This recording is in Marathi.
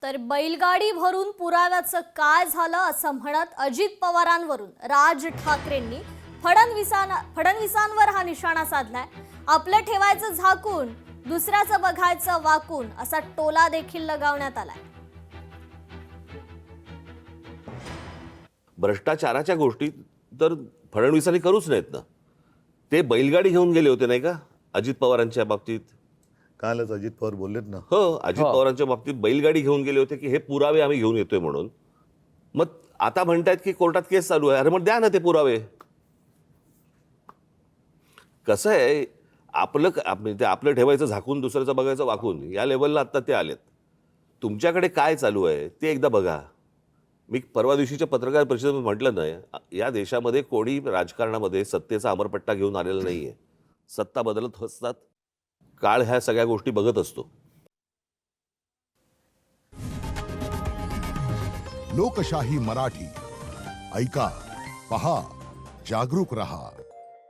तर बैलगाडी भरून पुराव्याचं काय झालं असं म्हणत अजित पवारांवरून राज ठाकरेंनी फडणवीसांवर हा निशाणा साधलाय। आपलं ठेवायचं झाकून, दुसऱ्याचं बघायचं वाकून असा टोला देखील लगावण्यात आलाय। भ्रष्टाचाराच्या गोष्टी तर फडणवीसांनी करूच नाहीत ना। ते बैलगाडी घेऊन गेले होते नाही का अजित पवारांच्या बाबतीत। कालच अजित पवार बोललेत ना। हो, अजित पवारांच्या बाबतीत बैलगाडी घेऊन गेले होते की हे पुरावे आम्ही घेऊन येतोय म्हणून। मग आता म्हणतात की कोर्टात केस चालू आहे। अरे मग द्या ना ते पुरावे। कसं आहे, आपलं ठेवायचं झाकून, दुसऱ्याचं बघायचं वाकून, या लेवलला आता ते आलेत। तुमच्याकडे काय चालू आहे ते एकदा बघा। मी परवा दिवशीच्या पत्रकार परिषदेत म्हटलं ना, या देशामध्ये कोणी राजकारणामध्ये सत्तेचा अमरपट्टा घेऊन आलेला नाहीये। सत्ता बदलत असतात, काळ ह्या सगळ्या गोष्टी बघत असतो। लोकशाही मराठी ऐका, पहा, जागरूक रहा।